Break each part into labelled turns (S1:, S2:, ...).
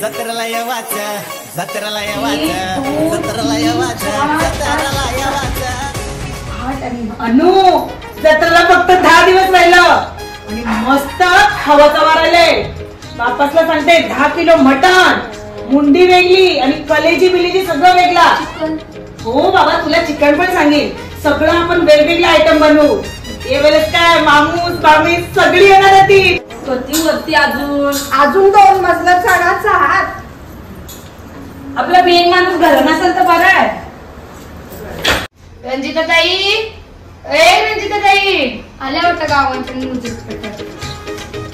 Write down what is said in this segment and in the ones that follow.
S1: जत्राला येवाचं, जत्राला येवाचं, जत्राला येवाचं, जत्राला येवाचं.
S2: अनु, जत्राला फक्त 10 दिवस राहिलं आणि मस्त खावाचा वार आले. बापासला सांगते 10 किलो मटण, मुंडी वेगळी आणि कलेजी बिलेजी सगळं वेगळा. हो बाबा, तुला चिकन पण सांगेल. सगळं आपण वेगवेगळे आयटम बनवू. यावेळेस काय मामूस बामीस सगळी येणार होती.
S3: वरती
S4: अजून 2 मजला चढाचा हात.
S3: आपला मेन माणूस घरात नसेल तर बरं आहे. रंजिता ताई, रंजिता ताई आल्या वाटतं गावांच्या म्युझिक.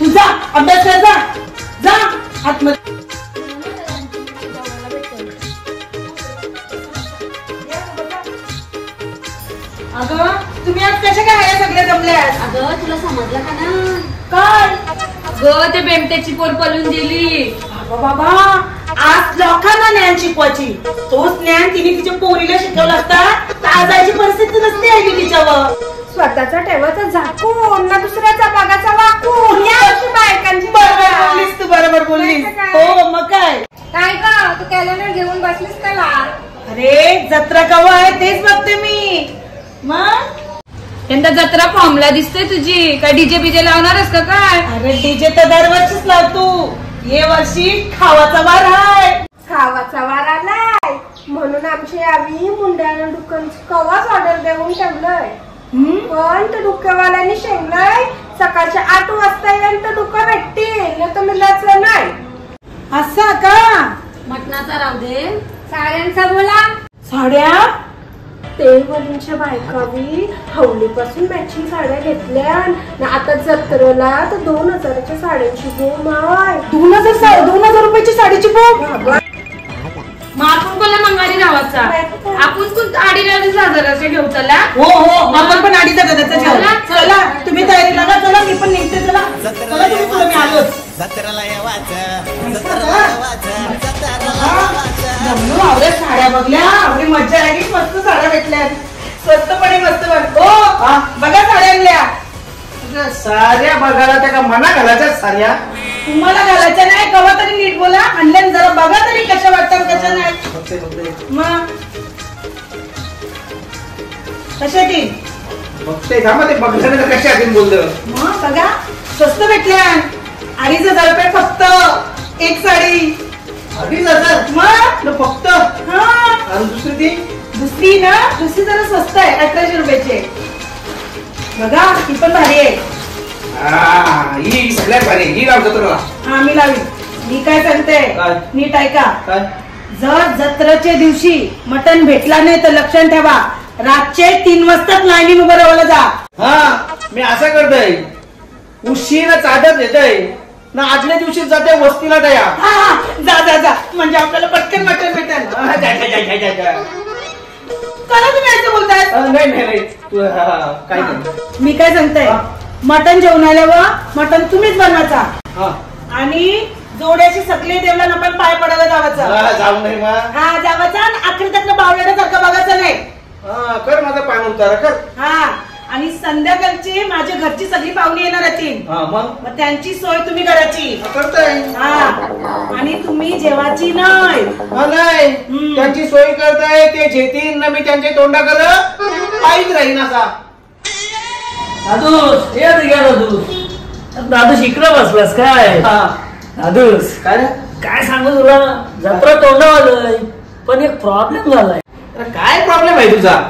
S2: तुझा अभ्यास कर, जा आतमध्ये. अगं तुम्ही आज कशा काय सगळे जमल्या?
S3: अगं तुला समजलं का ना?
S2: काय
S3: अगं ते बेमट्याची पोर पळून गेली.
S2: बाबा, आज लोकांना ज्ञान शिकवायची. तोच ज्ञान तिने तिच्या पोरीला शिकवलं असता तर आजायची परिस्थिती नसते आली तिच्यावर.
S4: स्वतःचा ठेवाचा झाकून ना दुसऱ्याचा बघाचा वाकून. या अशी बायकांची.
S2: बरोबर बोललीस तू, बरोबर बोललीस. हो मग काय.
S4: काय का तू कॅलेंडर घेऊन बसलीस का लाल?
S2: अरे जत्रा कवा आहे तेच बघते मी. मग
S3: यंदा जत्रा फॉर्मला दिसते तुझी. काय डीजे बीजे लावणारच का काय?
S2: अरे डीजे तर दरवर्षीच लावतो. ये वर्षी खावाचा वार आहे.
S4: खावाचा वार आलाय म्हणून आमची आम्ही मुंड्यानं दुकानची कवाच ऑर्डर देऊन ठेवलंय. पण ते डुक्कवाल्यांनी शेंगलंय सकाळच्या 8 वाजता येईल तर डुक्क भेटतील, नाही तर मिळायचं नाही.
S2: असं का?
S3: मटणाचा राहू दे. साड्यांचा बोला.
S2: साड्या
S4: ते वरूनच्या बायकावी हवलीपासून मॅचिंग साड्या घेतल्या. आता जत्रेला तर 2000च्या साड्यांची बोम आहे.
S2: 2000 रुपयाची साडीची बोम.
S3: मग आपण पण मंगारी नावाचा आपण पण 2,500 घेऊ. चला.
S2: हो आपण पण 2,500 घेऊ. चला तुम्ही तयारी लागा. चला मी पण निघते. चला चला तुम्ही, मी आलो.
S1: जत्राला येवाचं, जत्राला येवाचं, जत्राला येवाचं.
S2: आवडे साड्या बघल्या, आवडी मज्जा आली. मस्त साड्या भेटल्या, स्वस्तपणे मस्त वाटत. बघा साड्या आणल्या.
S5: साऱ्या बघायला त्या का मना घालायच्या साऱ्या.
S2: तुम्हाला घालायच्या नाही. कवा तरी नीट बोला. आणल्यान जरा बघा तरी कशा वाटतात कशा नाही. मग कशा ती
S5: बघते का मग ते बघल्यानंतर कशा आधी बोललं.
S2: मग बघा स्वस्त भेटल्या. 2,500 रुपये फक्त एक साडी.
S5: 2,500
S2: मग
S5: फक्त. आणि दुसरी
S2: जरा स्वस्त आहे. 1,800 रुपयाची. बघा ही पण भारी आहे.
S5: ही सगळ्यात भारी. ही लावतो तुला.
S2: हा मी लावी. मी काय सांगते नीट ऐका. जर जत्रेच्या दिवशी मटण भेटला नाही तर लक्षात ठेवा, रातचे 3 वाजता लाईनीन उभं राहायला जा.
S5: हा मी असं करतोय. उशीर चादत येतय ना, आदल्या दिवशी जाते वस्तीला तया.
S2: जा म्हणजे आपल्याला पटकन मटण भेटेल. चला तुम्ही असं बोलताय.
S5: नाही तू काय नाही.
S2: मी काय सांगते, मटण जेवण आल्यावर मटण तुम्हीच बनवायचा आणि जोड्याची सगळे देवला आपण पाय पडायला जावायचा.
S5: जाऊ नाही मग.
S2: हा जावायचा आणि अखेर त्यातलं बावड्यासारखं बघायचं नाही.
S5: कर माझा पान उतारा कर.
S2: हा आणि संध्याकाळची माझ्या घरची सगळी पाहुणी येणार येतील. मग त्यांची सोय तुम्ही करायची.
S5: करताय.
S2: हा आणि तुम्ही जेवायची नाही.
S5: नाही त्यांची सोय करताय. ते जेतील ना, मी त्यांच्या तोंडाकडे पाहिज राहीन असा.
S6: दादूस ये दादूस इकडं बसलास काय? दादूस काय सांगू तुला, जत्रा तोंडावलंय पण एक प्रॉब्लेम झालाय.
S5: काय प्रॉब्लेम आहे तुझा?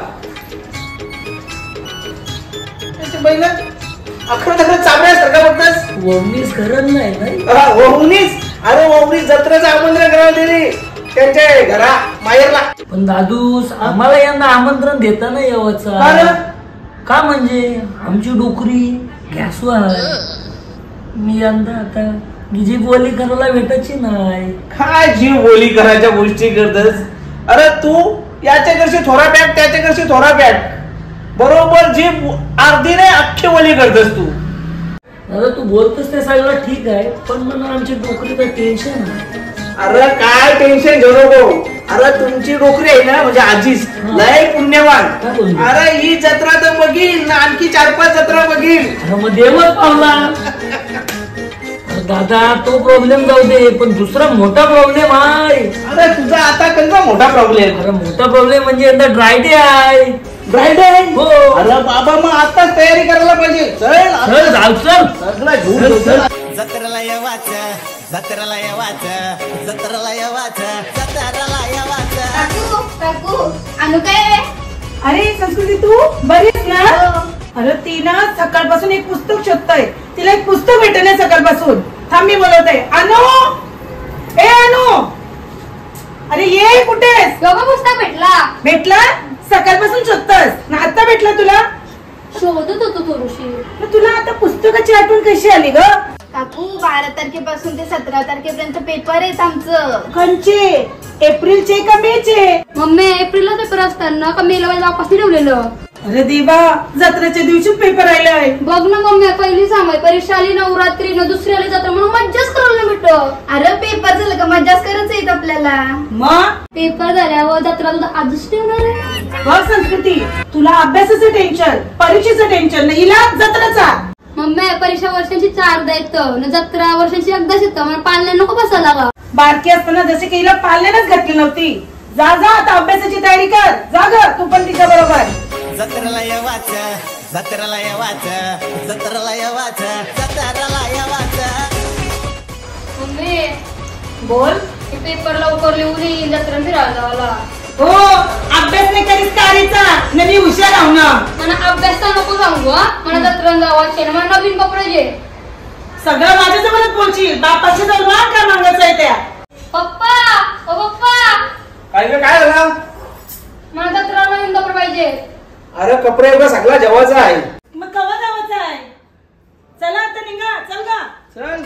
S5: बैल अखर चाबऱ्यासारखा बघतास.
S6: ववनीस करत नाही.
S5: वहुनीस. अरे वहुनीस जत्रेचं आमंत्रण करायला दिली त्यांच्या घरा माहेरला.
S6: पण दादूस आम्हाला यंदा आमंत्रण देता नाही यावंचा. का म्हणजे आमची डोकरी गॅसवर आहे. मी यंदा आता जीव बोली करायला भेटायची नाही.
S5: काय जीव बोली करायच्या गोष्टी करतस? अरे तू याच्याकडची थोडा पॅट त्याच्याकडची थोडा पॅट बरोबर जी अर्धी नाही अख्खी बोली करतस तू.
S6: दादा तू बोलतोस ते सगळं ठीक आहे, पण मला आमची डोकरीचं टेन्शन आहे.
S5: अरे काय टेन्शन घेऊ नको. अरे तुमची डोकरी आहे ना म्हणजे आजीच लय पुण्यवान. अरे ही जत्रा तर बघील ना, आणखी 4-5 जत्रा बघील.
S6: मग देवच पावला. दादा तो प्रॉब्लेम जाऊ दे, पण दुसरा मोठा प्रॉब्लेम आहे.
S5: अरे तुझा आता कोणता मोठा प्रॉब्लेम?
S6: अरे मोठा प्रॉब्लेम म्हणजे यंदा ड्राय डे आहे.
S5: Dry day?
S6: हो.
S5: अरे बाबा मग आताच तयारी करायला पाहिजे.
S6: चल चाल चल.
S5: सगळं घेऊन चल.
S1: जत्रेला येवाचं, जत्रेला येवाचं, जत्रेला येवाचं, जत्रेला येवाचं.
S3: काकू अनु काय?
S2: अरे संस्कृती तू बरीच ना? अरे ती ना सकाळपासून एक पुस्तक शोधताय, तिला एक पुस्तक भेटत नाही सकाळपासून. थांब मी बोलवते. अनु, ए अनु, अरे ये कुठेस?
S3: योगा पुस्तक भेटला.
S2: भेटला? सकाळपासून शोधतस ना, आता भेटला तुला?
S3: शोधत होतो थोडीशी.
S2: मग तुला आता पुस्तकाची आठवण कशी आली ग?
S3: काकू 12 तारखेपासून ते 17 तारखेपर्यंत पेपर आहेत आमचं.
S2: कंचे? एप्रिलचे का मेचे?
S3: मम्मी एप्रिलला पेपर असताना का मेला माझ्या बापास ठेवलेलं.
S2: अरे देवा, जत्रेच्या दिवशी पेपर राहिलाय.
S3: बघ ना मम्मी, पहिली सामाई परीक्षा आली, नवरात्री न दुसरी आली जत्रा, म्हणून मज्जाच करायला भेटलं. अरे पेपर झालं का मज्जाच करायचं येत आपल्याला.
S2: मग
S3: पेपर झाल्यावर जत्रा तुझा आजच ठेवणार आहे.
S2: बघ संस्कृती, तुला अभ्यासाचं टेन्शन, परीक्षेचं टेन्शन नाही, हिला जत्राचा.
S3: मम्मी परीक्षा वर्षांची 4दा येतं न जत्रा वर्षांची एकदाच येतं. मला पाळण्या नको बसायला लागा.
S2: बारकी असताना जसे की हिला पाळण्यालाच घातली नव्हती. जा जा आता अभ्यासाची तयारी कर. जा ग तू पण तिच्या बरोबर.
S1: जत्रेला येवाचं, जत्रेला येवाचं, जत्रेला येवाचं, जत्रेला येवाचं.
S3: मम्मी
S2: बोल.
S3: पेपर लवकर लिहून येईल, जत्रा फिरायला जावाला.
S2: हो, अभ्यास नाही करीत कारीचा, नवी हुशार राहू ना.
S3: मला अभ्यास तर नको सांगू. मला जत्रा जावायचे, मला नवीन कपडे घे.
S2: सगळं माझ्या जवळच बोलशील. बापाच्या जवळ काय मागायचं आहे त्या?
S3: पप्पा ओ पप्पा,
S5: काय झालं?
S3: मला जत्रा नवीन कपडे पाहिजे.
S5: अरे कपडे एवढा सगळा जेवायचा आहे.
S2: मग कवा जावायचं आहे? चला आता निघा, चल गा.
S5: चल.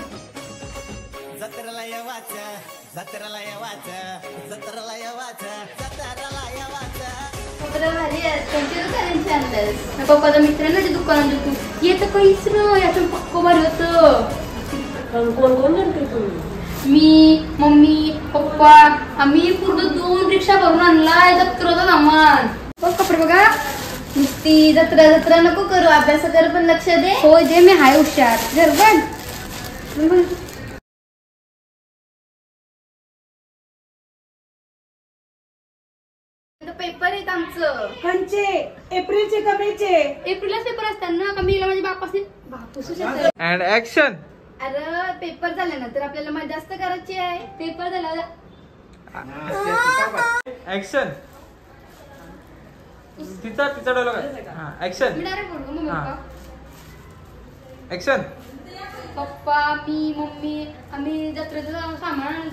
S1: जत्रेला येवाचं, जत्रेला येवाचं, जत्रेला येवाचं, जत्रेला येवाचं.
S3: कपडे भारी आहेत. कोणत्या दुकानांचे आणलंस? पप्पाचा मित्र ना ते दुकानात तू येतं काहीच ना, याचं पक्क भारी होतं.
S6: कोण कोण जाते तू?
S3: मी, मम्मी, पप्पा आम्ही पूर्ण 2 रिक्षा भरून आणलाय जत्राचा सामान. बघ कपडे बघा. नुसती जत्रा जत्रा नको करू, अभ्यासाकडे पण लक्ष दे. हो जे मी हाय हुशार. घर बघ. पेपर आहेत आमचं.
S2: कंचे? एप्रिलचे का मेचे?
S3: एप्रिललाच पेपर असताना का मेला माझ्या बापास
S5: अँड ऍक्शन.
S3: अरे पेपर झाल्यानंतर आपल्याला मजा जास्त करायची आहे. पेपर झाला
S5: ऍक्शन. तिचा डायलॉग आहे. ऍक्शन.
S3: मी डायरेक्ट बोलतो मग पप्पा.
S5: ऍक्शन.
S3: पप्पा मी मम्मी आम्ही जत्रेचं सामान